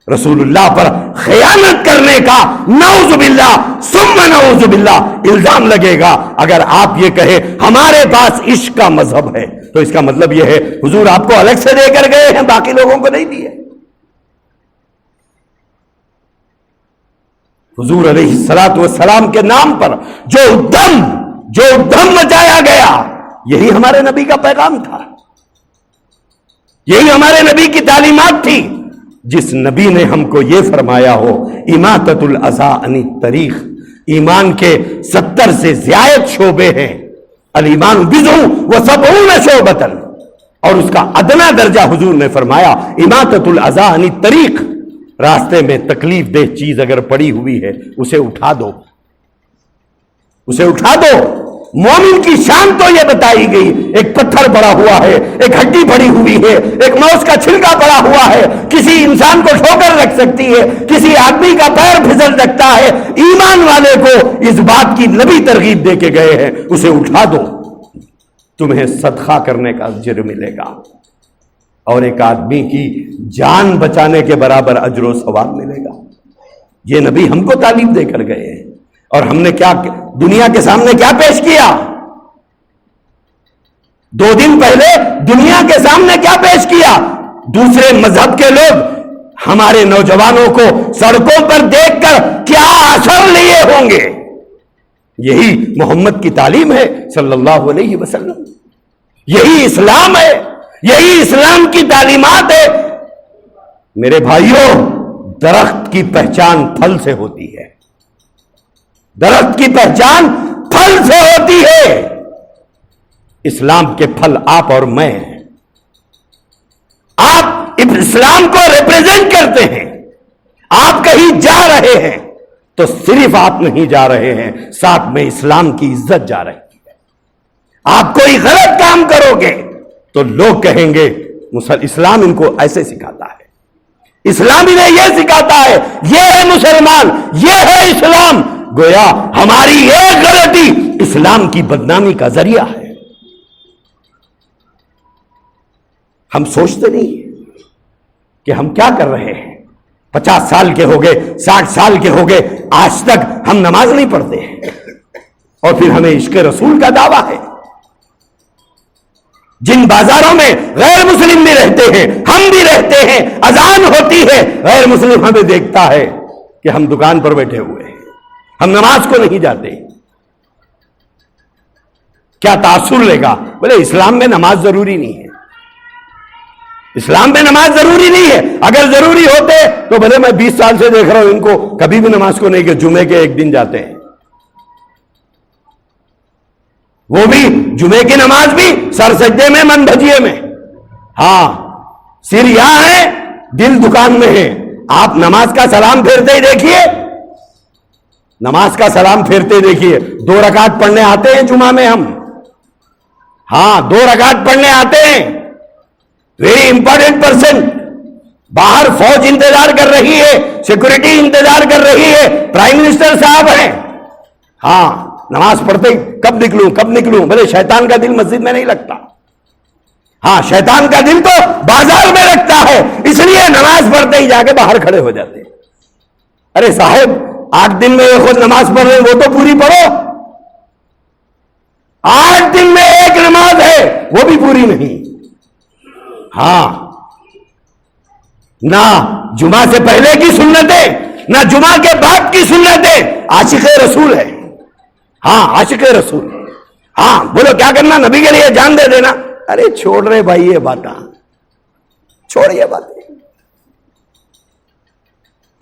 رسول اللہ پر خیانت کرنے کا نعوذ باللہ ثم نعوذ باللہ الزام لگے گا اگر آپ یہ کہیں ہمارے پاس عشق کا مذہب ہے، تو اس کا مطلب یہ ہے حضور آپ کو الگ سے دے کر گئے ہیں، باقی لوگوں کو نہیں دیے۔ حضور علیہ الصلوۃ والسلام کے نام پر جو ادھم مچایا گیا، یہی ہمارے نبی کا پیغام تھا، یہی ہمارے نبی کی تعلیمات تھی۔ جس نبی نے ہم کو یہ فرمایا ہو اماطۃ الاذی عن الطریق، ایمان کے 70 سے زائد شعبے ہیں، الایمان بضع و70 شعبۃ، اور اس کا ادنا درجہ حضور نے فرمایا اماطۃ الاذی عن الطریق، راستے میں تکلیف دہ چیز اگر پڑی ہوئی ہے اسے اٹھا دو، اسے اٹھا دو۔ مومن کی شان تو یہ بتائی گئی، ایک پتھر پڑا ہوا ہے، ایک ہڈی پڑی ہوئی ہے، ایک موس کا چھلکا پڑا ہوا ہے، کسی انسان کو ٹھوکر لگ سکتی ہے، کسی آدمی کا پیر پھسل سکتا ہے، ایمان والے کو اس بات کی نبی ترغیب دے کے گئے ہیں، اسے اٹھا دو، تمہیں صدقہ کرنے کا اجر ملے گا، اور ایک آدمی کی جان بچانے کے برابر اجر و ثواب ملے گا۔ یہ نبی ہم کو تعلیم دے کر گئے ہیں، اور ہم نے کیا دنیا کے سامنے کیا پیش کیا؟ 2 دن پہلے دنیا کے سامنے کیا پیش کیا؟ دوسرے مذہب کے لوگ ہمارے نوجوانوں کو سڑکوں پر دیکھ کر کیا اثر لیے ہوں گے؟ یہی محمد کی تعلیم ہے صلی اللہ علیہ وسلم، یہی اسلام ہے، یہی اسلام کی تعلیمات ہے۔ میرے بھائیوں، درخت کی پہچان پھل سے ہوتی ہے، درخت کی پہچان پھل سے ہوتی ہے۔ اسلام کے پھل آپ اور میں ہیں، آپ اسلام کو ریپریزنٹ کرتے ہیں، آپ کہیں جا رہے ہیں تو صرف آپ نہیں جا رہے ہیں، ساتھ میں اسلام کی عزت جا رہی ہے۔ آپ کوئی غلط کام کرو گے تو لوگ کہیں گے اسلام ان کو ایسے سکھاتا ہے، اسلام انہیں یہ سکھاتا ہے، یہ ہے مسلمان، یہ ہے اسلام۔ گویا ہماری ایک غلطی اسلام کی بدنامی کا ذریعہ ہے۔ ہم سوچتے نہیں کہ ہم کیا کر رہے ہیں۔ 50 سال کے ہو گئے، 60 سال کے ہو گئے، آج تک ہم نماز نہیں پڑھتے ہیں، اور پھر ہمیں عشق رسول کا دعویٰ ہے۔ جن بازاروں میں غیر مسلم بھی رہتے ہیں، ہم بھی رہتے ہیں، اذان ہوتی ہے، غیر مسلم ہمیں دیکھتا ہے کہ ہم دکان پر بیٹھے ہوئے ہیں، ہم نماز کو نہیں جاتے۔ کیا تاثر لے گا؟ بولے اسلام میں نماز ضروری نہیں ہے، اسلام میں نماز ضروری نہیں ہے. اگر ضروری ہوتے تو بھلے میں 20 سال سے دیکھ رہا ہوں ان کو کبھی بھی نماز کو نہیں کہ جمعے کے ایک دن جاتے ہیں، وہ بھی جمعے کی نماز بھی سر سجدے میں من بھجیے میں. ہاں سر یہاں ہے دل دکان میں ہے. آپ نماز کا سلام پھیرتے ہی دیکھیے، نماز کا سلام پھیرتے دیکھیے. 2 رکعت پڑھنے آتے ہیں جمعہ میں ہم، ہاں 2 رکعت پڑھنے آتے ہیں. ویری امپورٹنٹ پرسن، باہر فوج انتظار کر رہی ہے، سیکورٹی انتظار کر رہی ہے، پرائم منسٹر صاحب ہیں. ہاں نماز پڑھتے ہی کب نکلوں کب نکلوں. بھلے شیطان کا دل مسجد میں نہیں لگتا، ہاں شیطان کا دل تو بازار میں لگتا ہے، اس لیے نماز پڑھتے ہی جا کے باہر کھڑے ہو جاتے ہیں. ارے صاحب 8 دن میں خود نماز پڑھ رہے وہ تو پوری پڑھو. 8 دن میں ایک نماز ہے وہ بھی پوری نہیں. ہاں نہ جمعہ سے پہلے کی سنتیں نہ جمعہ کے بعد کی سنتیں. عاشق رسول ہے، ہاں عاشق رسول. ہاں بولو کیا کرنا؟ نبی کے لیے جان دے دینا. ارے چھوڑ رہے بھائی یہ باتیں، چھوڑ یہ باتیں.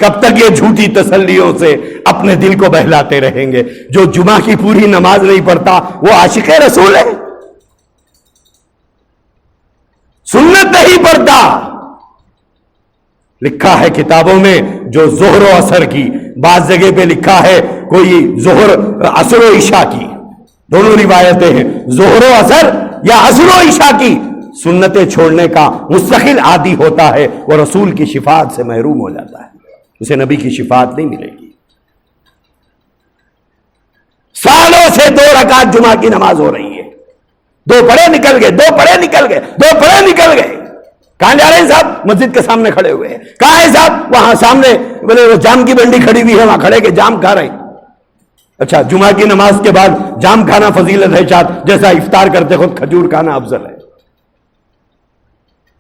کب تک یہ جھوٹی تسلیوں سے اپنے دل کو بہلاتے رہیں گے؟ جو جمعہ کی پوری نماز نہیں پڑھتا وہ عاشق رسول ہے، سنت نہیں پڑھتا. لکھا ہے کتابوں میں جو ظہر و عصر کی، بعض جگہ پہ لکھا ہے کوئی ظہر عصر و عشاء کی، دونوں روایتیں ہیں. ظہر و عصر یا عصر و عشاء کی سنتیں چھوڑنے کا مستقل عادی ہوتا ہے وہ رسول کی شفاعت سے محروم ہو جاتا ہے، اسے نبی کی شفاعت نہیں ملے گی. سالوں سے 2 رکعت جمعہ کی نماز ہو رہی ہے، 2 پڑھے نکل گئے، 2 پڑھے نکل گئے، 2 پڑھے نکل گئے. کہاں جا رہے ہیں صاحب؟ مسجد کے سامنے کھڑے ہوئے ہیں. کہاں ہے صاحب؟ وہاں سامنے بولے وہ جام کی بنڈی کھڑی ہوئی ہے وہاں کھڑے کے جام کھا رہے ہیں. اچھا جمعہ کی نماز کے بعد جام کھانا فضیلت ہے چاہت جیسا افطار کرتے خود کھجور کھانا افضل ہے.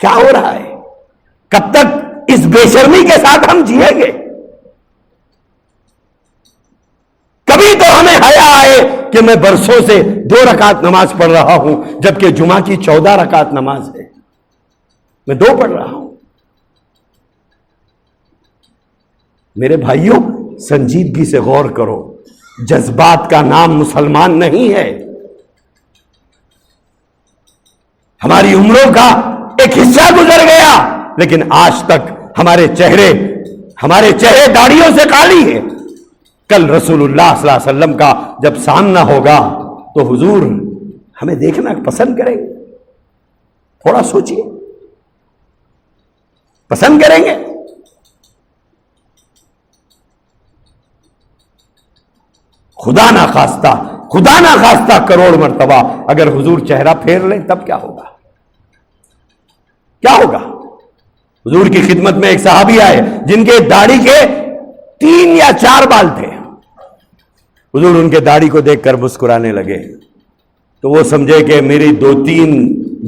کیا ہو رہا ہے؟ کب تک اس بے شرمی کے ساتھ ہم جیئیں گے؟ کبھی تو ہمیں حیا آئے کہ میں برسوں سے 2 رکعت نماز پڑھ رہا ہوں جبکہ جمعہ کی 14 رکعت نماز ہے، میں 2 پڑھ رہا ہوں. میرے بھائیوں سنجیدگی سے غور کرو، جذبات کا نام مسلمان نہیں ہے. ہماری عمروں کا ایک حصہ گزر گیا لیکن آج تک ہمارے چہرے داڑھیوں سے کالی ہیں. کل رسول اللہ صلی اللہ علیہ وسلم کا جب سامنا ہوگا تو حضور ہمیں دیکھنا پسند کریں گے؟ تھوڑا سوچئے، پسند کریں گے؟ خدا نہ خواستہ کروڑ مرتبہ اگر حضور چہرہ پھیر لیں تب کیا ہوگا؟ کیا ہوگا؟ حضور کی خدمت میں ایک صحابی آئے جن کے داڑھی کے 3 یا 4 بال تھے. حضور ان کے داڑھی کو دیکھ کر مسکرانے لگے تو وہ سمجھے کہ میری 2-3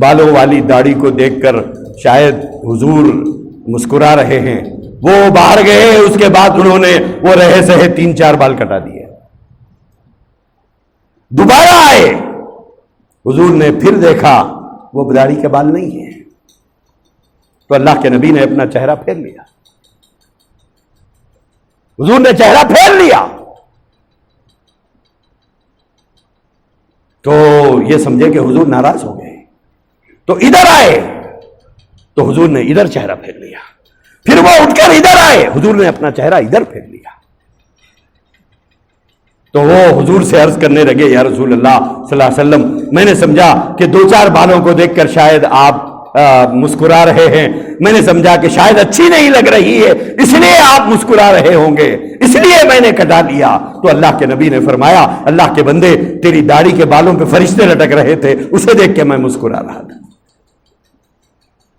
بالوں والی داڑھی کو دیکھ کر شاید حضور مسکرا رہے ہیں. وہ باہر گئے، اس کے بعد انہوں نے وہ رہے سہے 3-4 بال کٹا دیے. دوبارہ آئے، حضور نے پھر دیکھا وہ داڑھی کے بال نہیں ہیں تو اللہ کے نبی نے اپنا چہرہ پھیر لیا. حضور نے چہرہ پھیر لیا تو یہ سمجھے کہ حضور ناراض ہو گئے. تو ادھر آئے تو حضور نے ادھر چہرہ پھیر لیا. پھر وہ اٹھ کر ادھر آئے، حضور نے اپنا چہرہ ادھر پھیر لیا. تو وہ حضور سے عرض کرنے لگے یا رسول اللہ صلی اللہ علیہ وسلم، میں نے سمجھا کہ 2-4 بالوں کو دیکھ کر شاید آپ مسکرا رہے ہیں، میں نے سمجھا کہ شاید اچھی نہیں لگ رہی ہے اس لیے آپ مسکرا رہے ہوں گے، اس لیے میں نے کٹا لیا. تو اللہ کے نبی نے فرمایا اللہ کے بندے تیری داڑھی کے بالوں پہ فرشتے لٹک رہے تھے، اسے دیکھ کے میں مسکرا رہا تھا،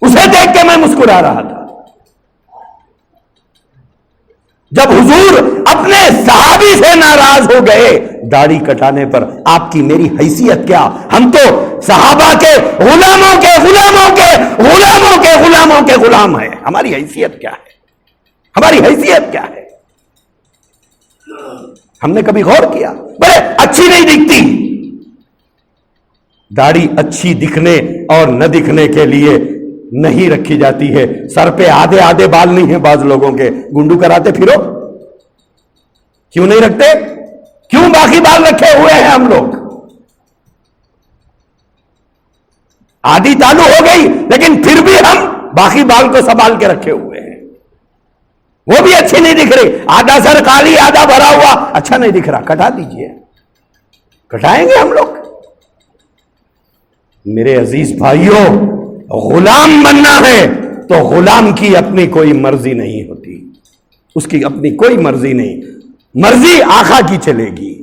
اسے دیکھ کے میں مسکرا رہا تھا. جب حضور اپنے صحابی سے ناراض ہو گئے داڑھی کٹانے پر، آپ کی میری حیثیت کیا؟ ہم تو صحابہ کے غلاموں کے غلاموں کے غلاموں کے غلاموں کے غلام ہیں. ہماری حیثیت کیا ہے؟ ہماری حیثیت کیا ہے؟ ہم نے کبھی غور کیا؟ بڑے اچھی نہیں دکھتی، داڑھی اچھی دکھنے اور نہ دکھنے کے لیے نہیں رکھی جاتی ہے. سر پہ آدھے آدھے بال نہیں ہیں بعض لوگوں کے, گنڈو کراتے پھرو. کیوں نہیں رکھتے؟ کیوں باقی بال رکھے ہوئے ہیں ہم لوگ؟ آدھی تالو ہو گئی لیکن پھر بھی ہم باقی بال کو سنبھال کے رکھے ہوئے ہیں. وہ بھی اچھی نہیں دکھ رہی. آدھا سر کالی آدھا بھرا ہوا اچھا نہیں دکھ رہا, کٹا دیجئے. کٹائیں گے ہم لوگ؟ میرے عزیز بھائیوں, غلام بننا ہے تو غلام کی اپنی کوئی مرضی نہیں ہوتی, اس کی اپنی کوئی مرضی نہیں. مرضی آقا کی چلے گی,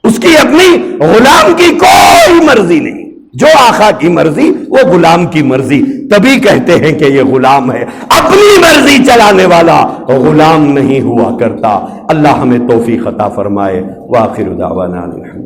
اس کی اپنی. غلام کی کوئی مرضی نہیں. جو آقا کی مرضی وہ غلام کی مرضی. تبھی کہتے ہیں کہ یہ غلام ہے. اپنی مرضی چلانے والا غلام نہیں ہوا کرتا. اللہ ہمیں توفیق عطا فرمائے. وآخر دعوانا الحمد